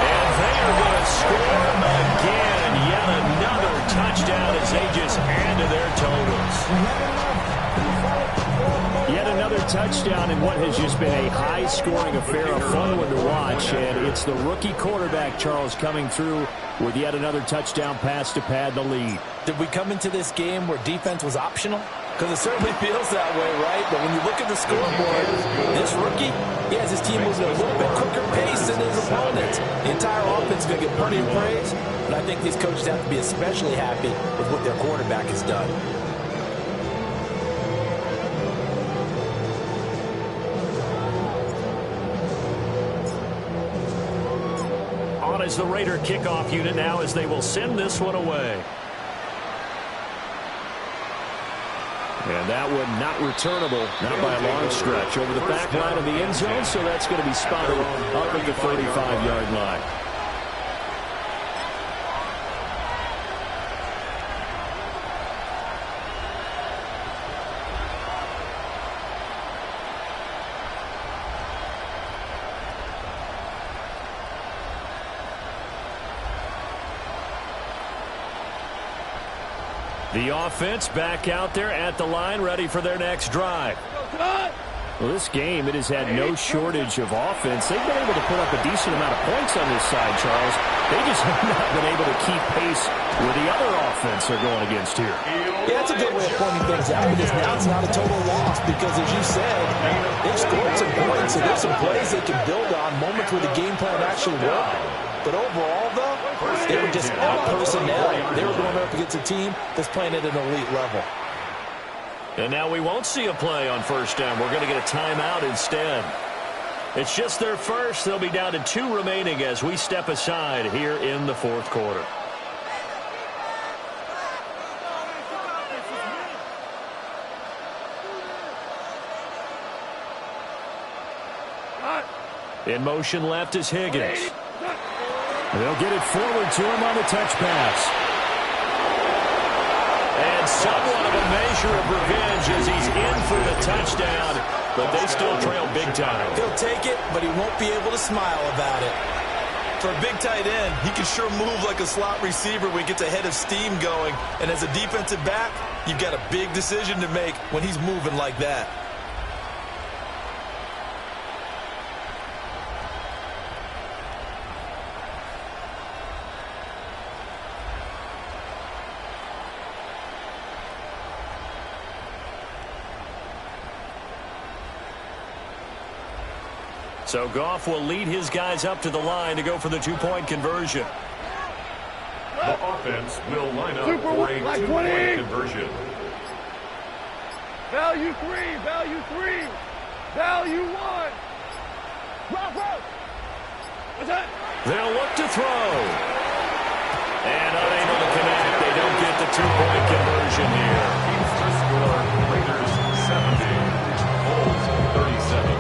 And they are going to score again. Yet another touchdown as they just add to their totals. Yet another touchdown in what has just been a high-scoring affair, a fun one to watch. And it's the rookie quarterback, Charles, coming through with yet another touchdown pass to pad the lead. Did we come into this game where defense was optional? Because it certainly feels that way, right? But when you look at the scoreboard, this rookie, he has his team moving at a little bit quicker pace than his opponents. The entire offense is going to get plenty of praise, but I think these coaches have to be especially happy with what their quarterback has done. On is the Raider kickoff unit now as they will send this one away. And that one not returnable, not by a long stretch, over the back line of the end zone, so that's going to be spotted up at the 35-yard line. The offense back out there at the line, ready for their next drive. Well, this game, it has had no shortage of offense. They've been able to put up a decent amount of points on this side, Charles. They just have not been able to keep pace with the other offense they're going against here. Yeah, that's a good way of pointing things out, because now it's not a total loss, because as you said, they've scored some points, so there's some plays they can build on, moments where the game plan actually worked. But overall, though, they were just out-personnel. They were going up against a team that's playing at an elite level. And now we won't see a play on 1st down. We're going to get a timeout instead. It's just their first. They'll be down to 2 remaining as we step aside here in the 4th quarter. In motion left is Higgins. They'll get it forward to him on the touch pass. And somewhat of a measure of revenge as he's in for the touchdown, but they still trail big time. He'll take it, but he won't be able to smile about it. For a big tight end, he can sure move like a slot receiver when he gets a head of steam going. And as a defensive back, you've got a big decision to make when he's moving like that. So Goff will lead his guys up to the line to go for the 2-point conversion. The offense will line up for a 2-point conversion. Value 3. Value 3. Value 1. What's that? They'll look to throw. And unable to connect. They don't get the two-point conversion here. Teamster score, Raiders 70. Bulls 37.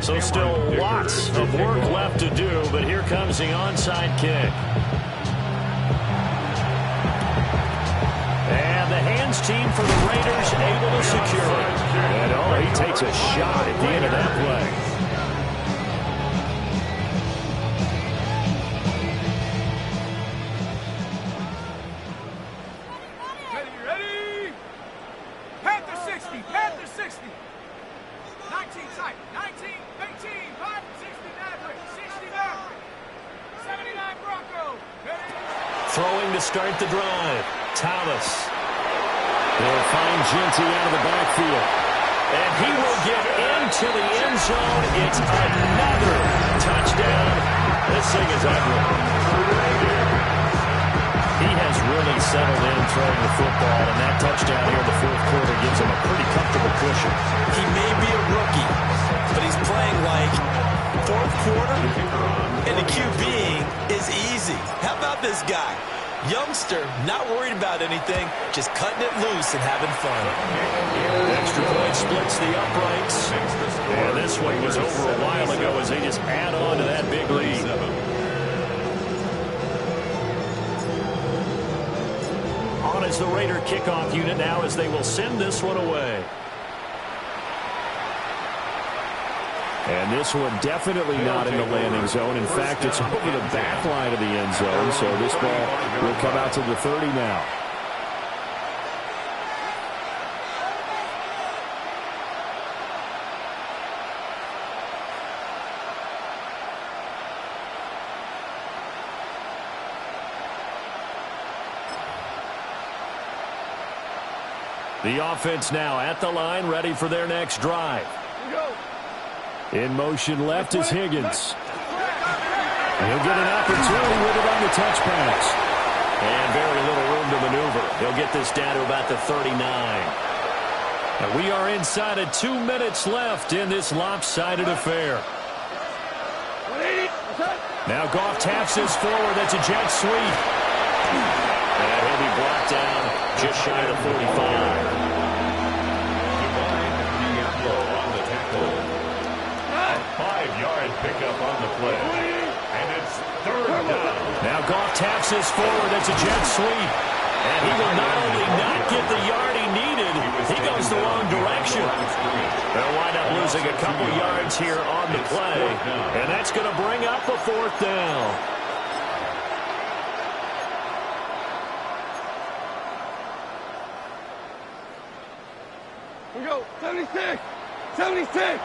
So still lots of work left to do, but here comes the onside kick. And the hands team for the Raiders able to secure it. And he takes a shot at the end of that play. Ready? Panther 60, Panther 60. 19 tight, 19, 18, 5, 60 Maverick, 60 Maverick, 79 Bronco. Ready? Throwing to start the drive. Thomas. They'll find Genty out of the backfield. And he will get into the end zone. It's another touchdown. This thing is ugly. He has really settled in throwing the football, and that touchdown here in the fourth quarter gives him a pretty comfortable cushion. He may be a rookie, but he's playing like fourth quarter, and the QBing is easy. How about this guy? Youngster, not worried about anything, just cutting it loose and having fun. Extra point splits the uprights. And this one was over a while ago as they just add on to that big lead. On is the Raider kickoff unit now as they will send this one away. And this one definitely not in the landing zone. In fact, it's over the back line of the end zone, so this ball will come out to the 30 now. The offense now at the line, ready for their next drive. In motion left is Higgins. He'll get an opportunity with it on the touch pass. And very little room to maneuver. He'll get this down to about the 39. And we are inside of 2 minutes left in this lopsided affair. Now Goff taps this forward. That's a jet sweep. And he'll be brought down just shy of the 45. Pickup on the play. And it's third down. Now Goff taps this forward. That's a jet sweep. And he will not only not get the yard he needed, he goes the wrong direction. They'll wind up losing a couple yards here on the play. And that's going to bring up a fourth down. We go, 76. 76.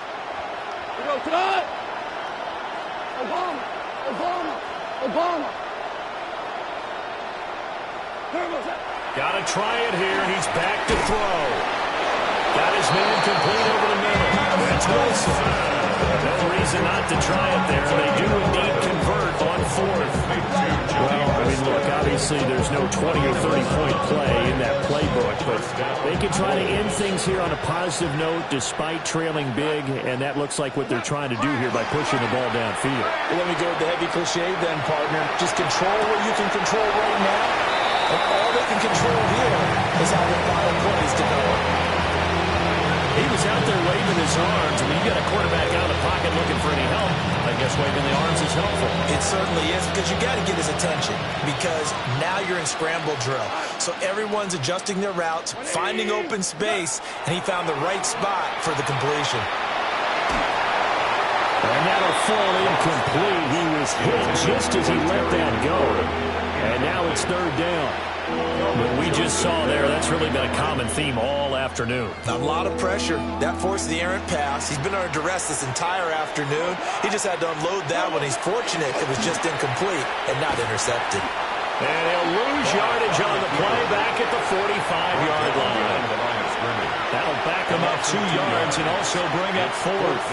We go, tonight. Obama. Got to try it here. He's back to throw. Got his man complete over the middle. That's Wilson. No reason not to try it there. They do indeed convert on fourth. Well, I mean, look, obviously there's no 20 or 30-point play in that playbook, but they can try to end things here on a positive note despite trailing big, and that looks like what they're trying to do here by pushing the ball downfield. Well, let me go with the heavy cliche then, partner. Just control what you can control right now, and all they can control here is how the final plays develop. He was out there waving his arms. I mean, you got a quarterback out of the pocket looking for any help. I guess waving the arms is helpful. It certainly is, because you got to get his attention, because now you're in scramble drill. So everyone's adjusting their routes, finding open space, and he found the right spot for the completion. And that'll fall incomplete. He was hit just as he let that go. And now it's third down. What we just saw there, that's really been a common theme all afternoon. A lot of pressure. That forced the errant pass. He's been under duress this entire afternoon. He just had to unload that one. He's fortunate it was just incomplete and not intercepted. And he'll lose yardage on the play back at the 45-yard line. scrimmage. That'll back them up 2 yards and also bring up 4th.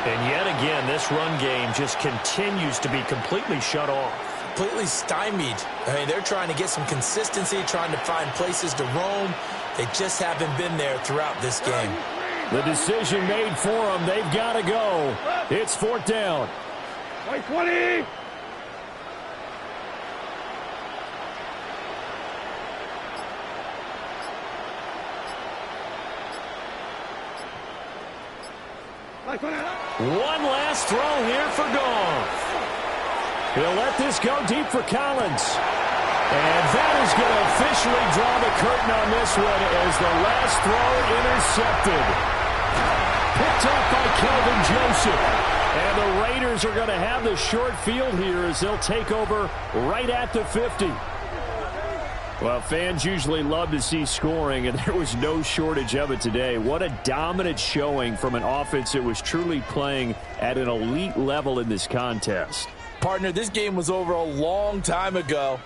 And yet again, this run game just continues to be completely shut off. Completely stymied. I mean, they're trying to get some consistency, trying to find places to roam. They just haven't been there throughout this game. The decision made for them. They've got to go. It's 4th down. 20. One last throw here for Goff. He'll let this go deep for Collins. And that is going to officially draw the curtain on this one as the last throw intercepted. Picked up by Kelvin Joseph. And the Raiders are going to have the short field here as they'll take over right at the 50. Well, fans usually love to see scoring, and there was no shortage of it today. What a dominant showing from an offense that was truly playing at an elite level in this contest. Partner, this game was over a long time ago,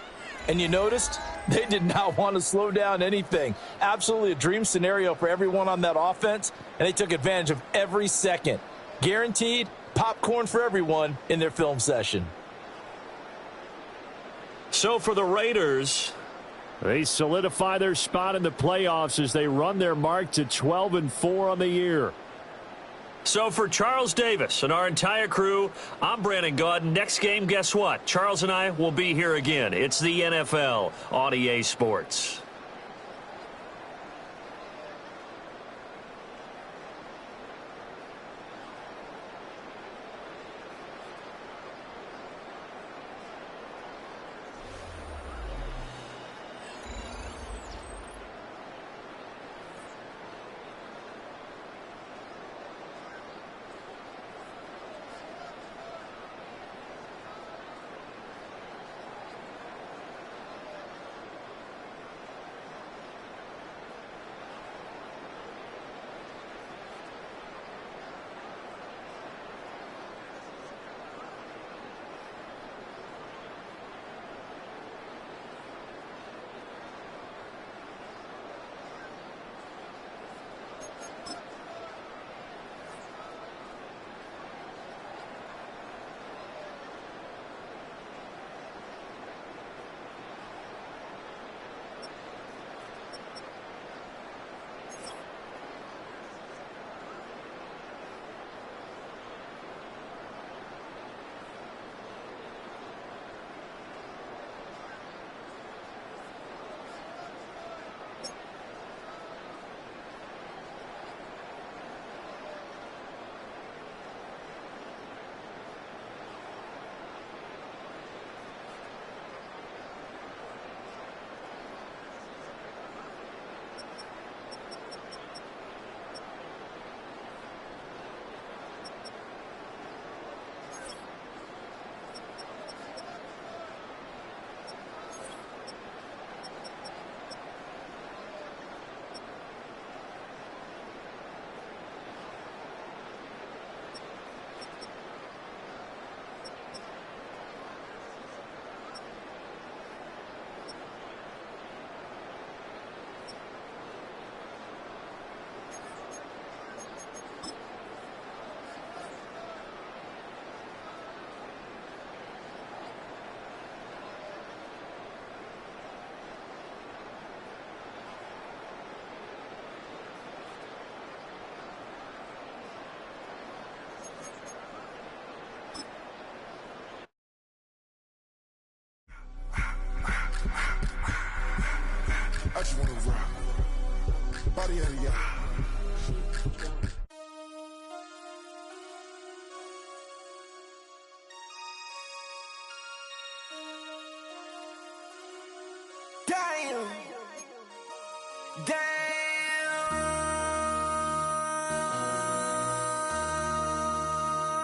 and you noticed they did not want to slow down anything. Absolutely a dream scenario for everyone on that offense, and they took advantage of every second. Guaranteed popcorn for everyone in their film session. So for the Raiders, they solidify their spot in the playoffs as they run their mark to 12-4 on the year. So for Charles Davis and our entire crew, I'm Brandon Gaudin. Next game, guess what? Charles and I will be here again. It's the NFL on EA Sports. I just wanna rock. Body out of y'all. Damn.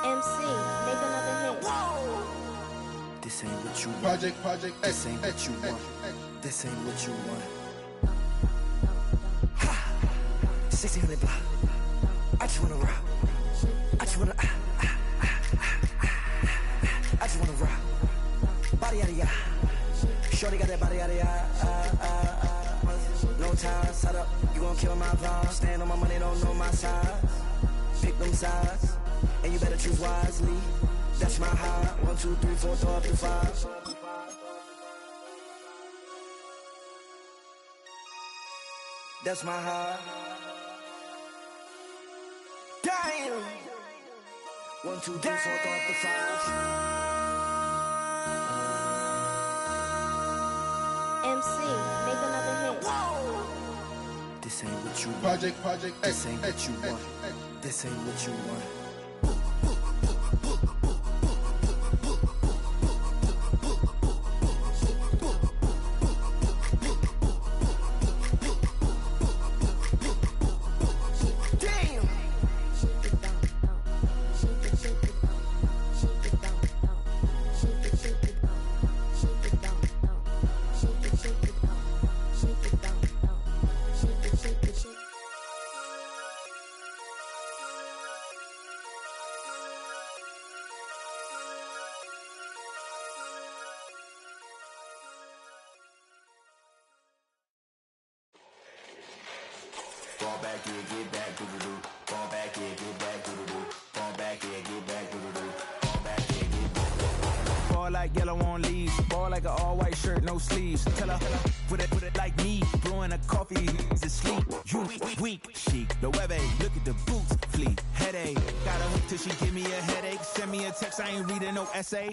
MC, make another hit. Whoa. This ain't what you want. Project. This ain't what you want. This ain't what you want. 1600 block. I just wanna rock. I just wanna. I just wanna rock. Body out of ya. Shorty got that body out of ya. No no ties. Shut up, you gon' kill my vibe. Stand on my money, don't know my size. Pick them sides, and you better choose wisely. That's my high. 1, 2, 3, 4, throw up to 5. That's my high. Damn. 1, 2, 3, 4, throw up to 5. MC, make another hit. Whoa. This ain't what you want. Project, This ain't what you want. This ain't what you want. Fall back, yeah, get back, doo-doo-doo. Fall back, yeah, get back, doo-doo-doo. Fall back, yeah, get back, doo-doo-doo. Fall back, yeah, get back. Ball like yellow on leaves. Ball like an all-white shirt, no sleeves. Tell her, put it like me. Blowing a coffee, to sleep. You weak, chic. The webby, look at the boots, fleet. Headache, got a hook till she give me a headache. Send me a text, I ain't reading no essay.